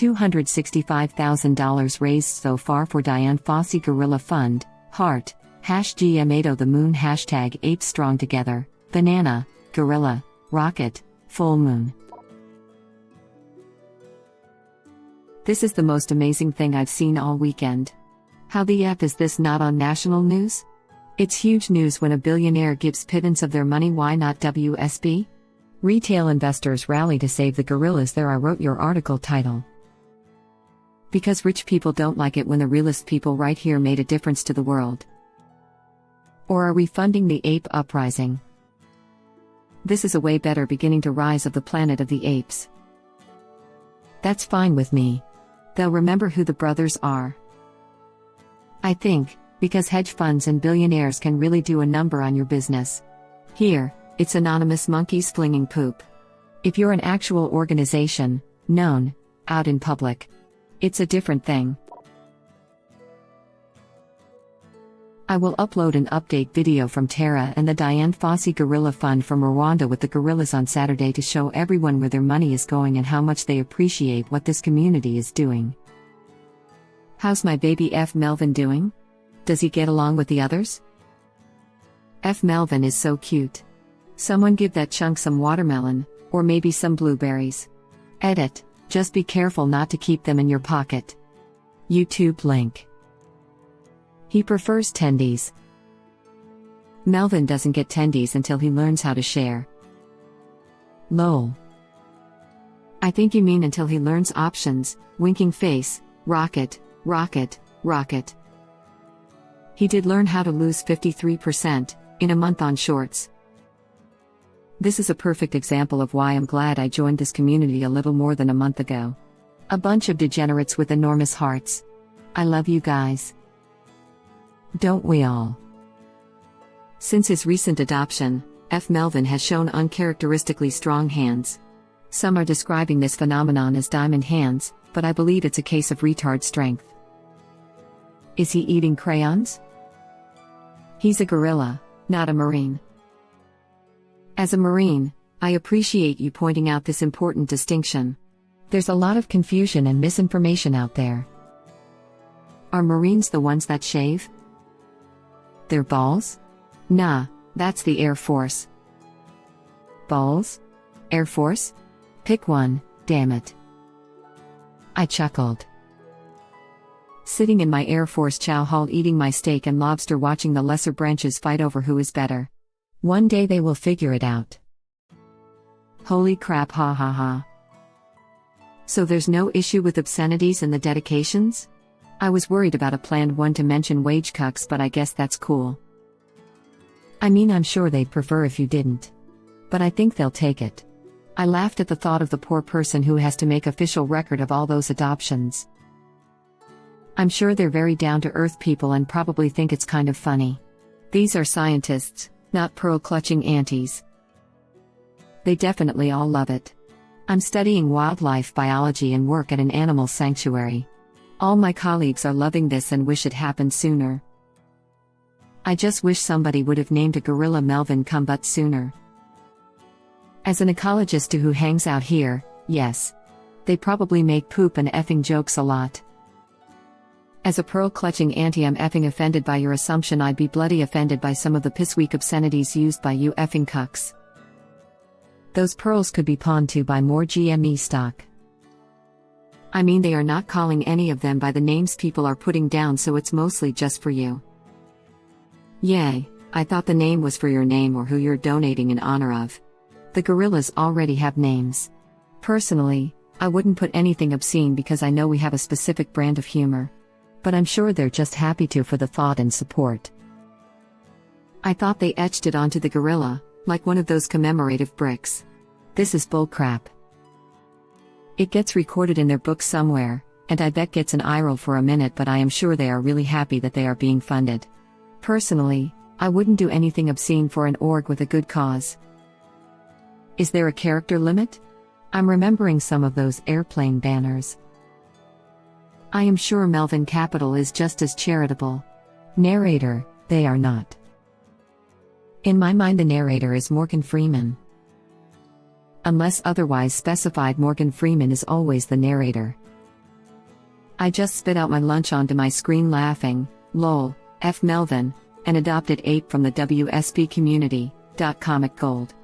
$265,000 raised so far for Dian Fossey Gorilla Fund, Heart, #GMATO the Moon #Apes Strong Together, Banana, Gorilla, Rocket, Full Moon. This is the most amazing thing I've seen all weekend. How the F is this not on national news? It's huge news when a billionaire gives pittance of their money. Why not WSB? Retail investors rally to save the gorillas there. I wrote your article title. Because rich people don't like it when the realest people right here made a difference to the world. Or are we funding the ape uprising? This is a way better beginning to rise of the planet of the apes. That's fine with me. They'll remember who the brothers are. I think, because hedge funds and billionaires can really do a number on your business. Here, it's anonymous monkeys flinging poop. If you're an actual organization, known, out in public, it's a different thing. I will upload an update video from Tara and the Dian Fossey Gorilla Fund from Rwanda with the gorillas on Saturday to show everyone where their money is going and how much they appreciate what this community is doing. How's my baby F. Melvin doing? Does he get along with the others? F. Melvin is so cute. Someone give that chunk some watermelon, or maybe some blueberries. Edit, just be careful not to keep them in your pocket. YouTube link. He prefers tendies. Melvin doesn't get tendies until he learns how to share. Lol. I think you mean until he learns options, winking face, rocket, rocket, rocket. He did learn how to lose 53% in a month on shorts. This is a perfect example of why I'm glad I joined this community a little more than a month ago. A bunch of degenerates with enormous hearts. I love you guys. Don't we all? Since his recent adoption, F. Melvin has shown uncharacteristically strong hands. Some are describing this phenomenon as diamond hands, but I believe it's a case of retard strength. Is he eating crayons? He's a gorilla, not a Marine. As a Marine, I appreciate you pointing out this important distinction. There's a lot of confusion and misinformation out there. Are Marines the ones that shave their balls? Nah, that's the Air Force. Balls? Air Force? Pick one, damn it. I chuckled. Sitting in my Air Force chow hall eating my steak and lobster watching the lesser branches fight over who is better. One day they will figure it out. Holy crap, ha ha ha. So there's no issue with obscenities in the dedications? I was worried about a planned one to mention wage cucks, but I guess that's cool. I mean, I'm sure they'd prefer if you didn't. But I think they'll take it. I laughed at the thought of the poor person who has to make official record of all those adoptions. I'm sure they're very down-to-earth people and probably think it's kind of funny. These are scientists, not pearl-clutching aunties. They definitely all love it. I'm studying wildlife biology and work at an animal sanctuary. All my colleagues are loving this and wish it happened sooner. I just wish somebody would have named a gorilla Melvin Cumbut sooner. As an ecologist who hangs out here, yes. They probably make poop and effing jokes a lot. As a pearl-clutching auntie, I'm effing offended by your assumption. I'd be bloody offended by some of the piss-weak obscenities used by you effing cucks. Those pearls could be pawned to buy more GME stock. I mean, they are not calling any of them by the names people are putting down, so it's mostly just for you. Yay, I thought the name was for your name or who you're donating in honor of. The gorillas already have names. Personally, I wouldn't put anything obscene because I know we have a specific brand of humor. But I'm sure they're just happy to for the thought and support. I thought they etched it onto the gorilla, like one of those commemorative bricks. This is bullcrap. It gets recorded in their book somewhere, and I bet gets an eye roll for a minute, but I am sure they are really happy that they are being funded. Personally, I wouldn't do anything obscene for an org with a good cause. Is there a character limit? I'm remembering some of those airplane banners. I am sure Melvin Capital is just as charitable. Narrator, they are not. In my mind, the narrator is Morgan Freeman. Unless otherwise specified, Morgan Freeman is always the narrator. I just spit out my lunch onto my screen laughing, lol, F Melvin, an adopted ape from the WSP community, comic gold.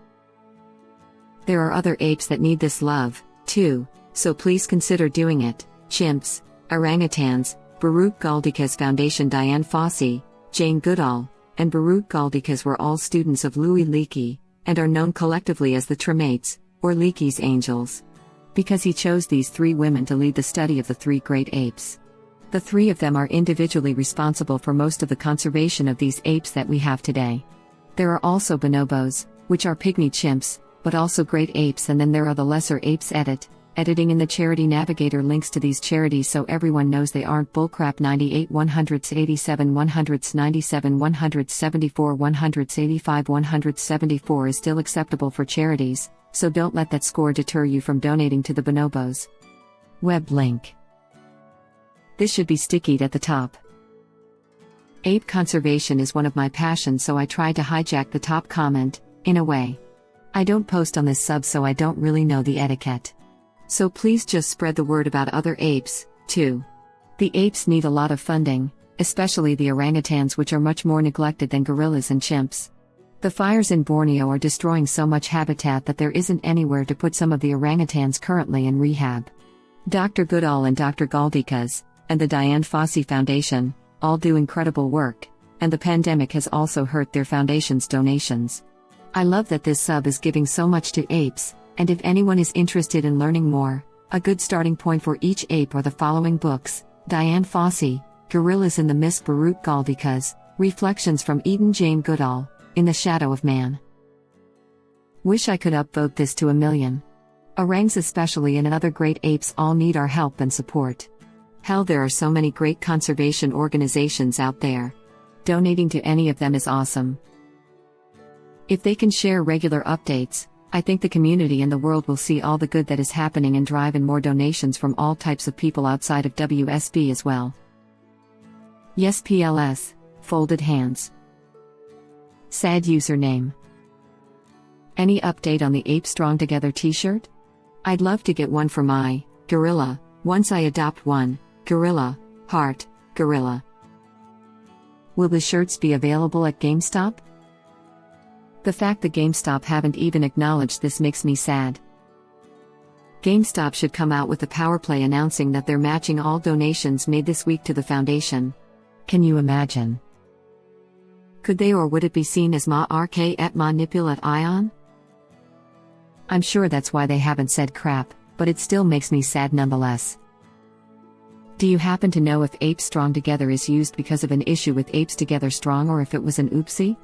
There are other apes that need this love, too, so please consider doing it. Chimps, orangutans, Baruch Galdika's Foundation. Dian Fossey, Jane Goodall, and Baruch Galdika's were all students of Louis Leakey, and are known collectively as the Tremates, or Leakey's angels. Because he chose these three women to lead the study of the three great apes. The three of them are individually responsible for most of the conservation of these apes that we have today. There are also bonobos, which are pygmy chimps, but also great apes, and then there are the lesser apes. Editing in the Charity Navigator links to these charities so everyone knows they aren't bullcrap. 98 187 197 174 185 174 is still acceptable for charities, so don't let that score deter you from donating to the bonobos. Web link. This should be stickied at the top. Ape conservation is one of my passions, so I tried to hijack the top comment, in a way. I don't post on this sub, so I don't really know the etiquette. So please just spread the word about other apes, too. The apes need a lot of funding, especially the orangutans, which are much more neglected than gorillas and chimps. The fires in Borneo are destroying so much habitat that there isn't anywhere to put some of the orangutans currently in rehab. Dr. Goodall and Dr. Galdika's, and the Dian Fossey Foundation, all do incredible work, and the pandemic has also hurt their foundation's donations. I love that this sub is giving so much to apes, and if anyone is interested in learning more, a good starting point for each ape are the following books: Dian Fossey, Gorillas in the Mist, Baruch Galdika's, Reflections from Eden, Jane Goodall, In the Shadow of Man. Wish I could upvote this to 1 million. Orangs especially and other great apes all need our help and support. Hell, there are so many great conservation organizations out there. Donating to any of them is awesome. If they can share regular updates, I think the community and the world will see all the good that is happening and drive in more donations from all types of people outside of WSB as well. Yes, PLS, folded hands. Sad username. Any update on the Ape Strong Together t-shirt? I'd love to get one for my gorilla, once I adopt one, gorilla, heart, gorilla. Will the shirts be available at GameStop? The fact that GameStop haven't even acknowledged this makes me sad. GameStop should come out with a power play announcing that they're matching all donations made this week to the foundation. Can you imagine? Could they, or would it be seen as ma-rk et manipulat ion? I'm sure that's why they haven't said crap, but it still makes me sad nonetheless. Do you happen to know if Ape Strong Together is used because of an issue with Apes Together Strong, or if it was an oopsie?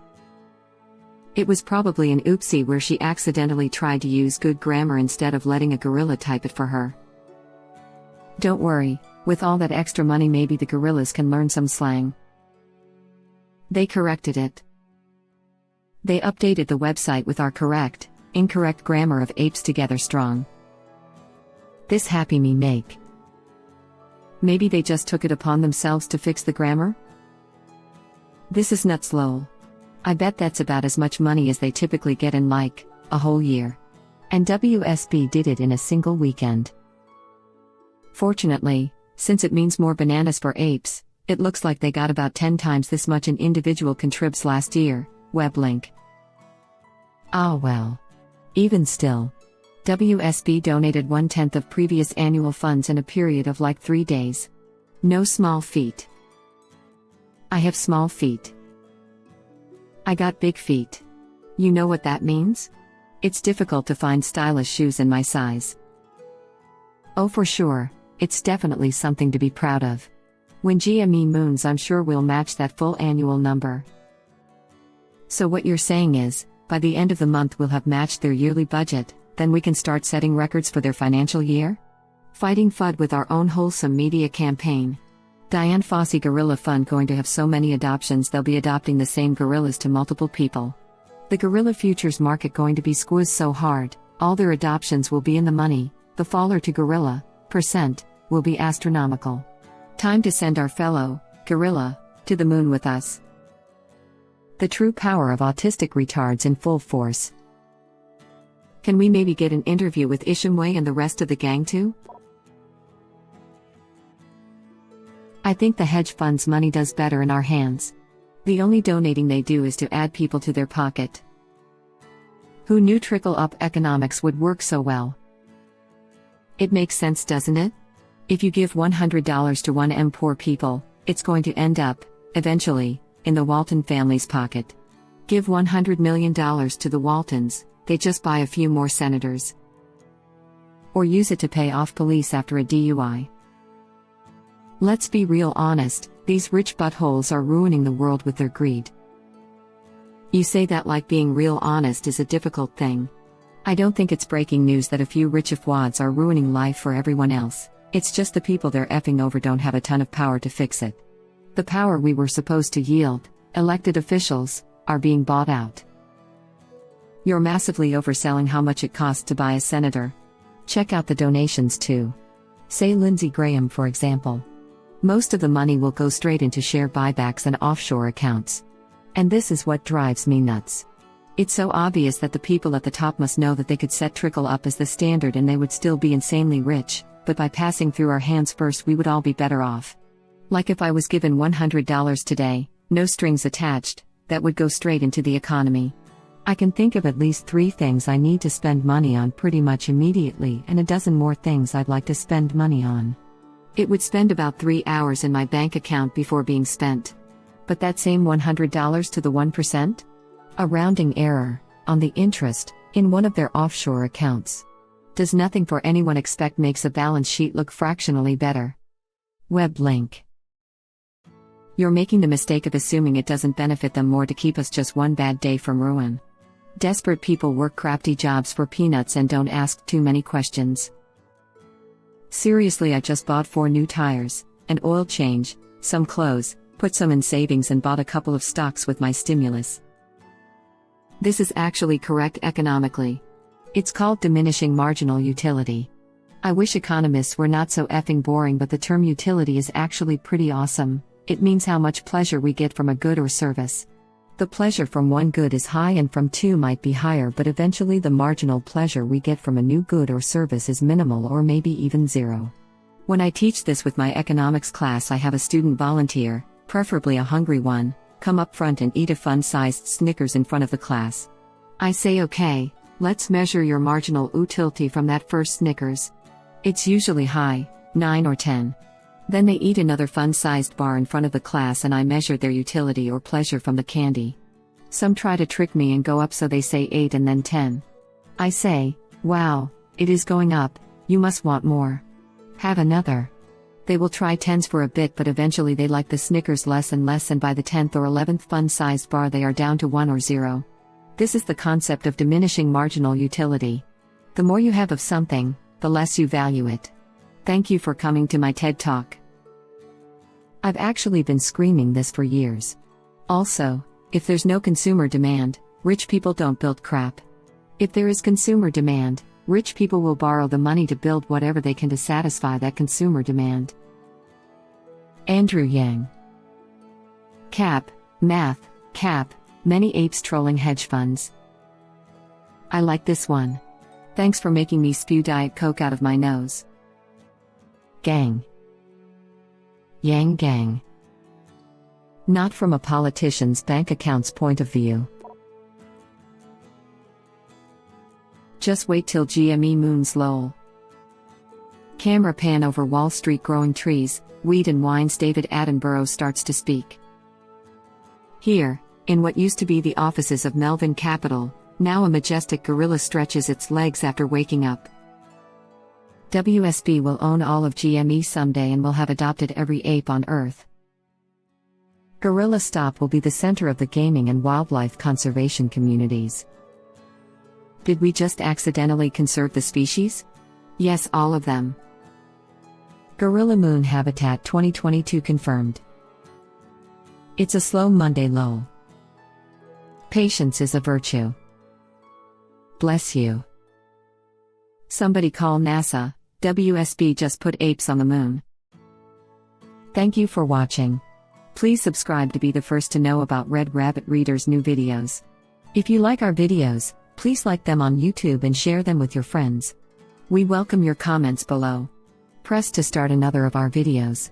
It was probably an oopsie where she accidentally tried to use good grammar instead of letting a gorilla type it for her. Don't worry, with all that extra money maybe the gorillas can learn some slang. They corrected it. They updated the website with our correct, incorrect grammar of Apes Together Strong. This happy me make. Maybe they just took it upon themselves to fix the grammar? This is nuts lol. I bet that's about as much money as they typically get in like, a whole year. And WSB did it in a single weekend. Fortunately, since it means more bananas for apes, it looks like they got about 10 times this much in individual contribs last year. Web link. Ah well. Even still. WSB donated 1/10 of previous annual funds in a period of like 3 days. No small feat. I have small feet. I got big feet. You know what that means? It's difficult to find stylish shoes in my size. Oh, for sure, it's definitely something to be proud of. When GME moons, I'm sure we'll match that full annual number. So what you're saying is, by the end of the month we'll have matched their yearly budget, then we can start setting records for their financial year? Fighting FUD with our own wholesome media campaign. Dian Fossey Gorilla Fund going to have so many adoptions they'll be adopting the same gorillas to multiple people. The gorilla futures market going to be squeezed so hard, all their adoptions will be in the money, the faller to gorilla % will be astronomical. Time to send our fellow gorilla to the moon with us. The true power of autistic retards in full force. Can we maybe get an interview with Ishimwe and the rest of the gang too? I think the hedge funds' money does better in our hands. The only donating they do is to add people to their pocket. Who knew trickle-up economics would work so well? It makes sense, doesn't it? If you give $100 to 1M poor people, it's going to end up, eventually, in the Walton family's pocket. Give $100 million to the Waltons, they just buy a few more senators. Or use it to pay off police after a DUI. Let's be real honest, these rich buttholes are ruining the world with their greed. You say that like being real honest is a difficult thing. I don't think it's breaking news that a few richifwads are ruining life for everyone else, it's just the people they're effing over don't have a ton of power to fix it. The power we were supposed to yield, elected officials, are being bought out. You're massively overselling how much it costs to buy a senator. Check out the donations too. Say Lindsey Graham, for example. Most of the money will go straight into share buybacks and offshore accounts. And this is what drives me nuts. It's so obvious that the people at the top must know that they could set trickle up as the standard and they would still be insanely rich, but by passing through our hands first we would all be better off. Like if I was given $100 today, no strings attached, that would go straight into the economy. I can think of at least 3 things I need to spend money on pretty much immediately and a dozen more things I'd like to spend money on. It would spend about 3 hours in my bank account before being spent. But that same $100 to the 1%? A rounding error, on the interest, in one of their offshore accounts. Does nothing for anyone expect makes a balance sheet look fractionally better. Web link. You're making the mistake of assuming it doesn't benefit them more to keep us just one bad day from ruin. Desperate people work crafty jobs for peanuts and don't ask too many questions. Seriously, I just bought 4 new tires, an oil change, some clothes, put some in savings and bought a couple of stocks with my stimulus. This is actually correct economically. It's called diminishing marginal utility. I wish economists were not so effing boring, but the term utility is actually pretty awesome. It means how much pleasure we get from a good or service. The pleasure from one good is high and from 2 might be higher, but eventually the marginal pleasure we get from a new good or service is minimal or maybe even 0. When I teach this with my economics class, I have a student volunteer, preferably a hungry one, come up front and eat a fun-sized Snickers in front of the class. I say, okay, let's measure your marginal utility from that first Snickers. It's usually high, 9 or 10. Then they eat another fun-sized bar in front of the class and I measure their utility or pleasure from the candy. Some try to trick me and go up, so they say 8 and then 10. I say, wow, it is going up, you must want more. Have another. They will try 10s for a bit, but eventually they like the Snickers less and less, and by the 10th or 11th fun-sized bar they are down to 1 or 0. This is the concept of diminishing marginal utility. The more you have of something, the less you value it. Thank you for coming to my TED Talk. I've actually been screaming this for years. Also, if there's no consumer demand, rich people don't build crap. If there is consumer demand, rich people will borrow the money to build whatever they can to satisfy that consumer demand. Andrew Yang. Cap, math, cap, many apes trolling hedge funds. I like this one. Thanks for making me spew Diet Coke out of my nose. Gang. Yang gang. Not from a politician's bank account's point of view. Just wait till GME moons lol. Camera pan over Wall Street, growing trees, weed and wines. David Attenborough starts to speak. Here, in what used to be the offices of Melvin Capital, now a majestic gorilla stretches its legs after waking up. WSB will own all of GME someday and will have adopted every ape on Earth. Gorilla Stop will be the center of the gaming and wildlife conservation communities. Did we just accidentally conserve the species? Yes, all of them. Gorilla Moon Habitat 2022 confirmed. It's a slow Monday lol. Patience is a virtue. Bless you. Somebody call NASA, WSB just put apes on the moon. Thank you for watching. Please subscribe to be the first to know about Red Rabbit Reader's new videos. If you like our videos, please like them on YouTube and share them with your friends. We welcome your comments below. Press to start another of our videos.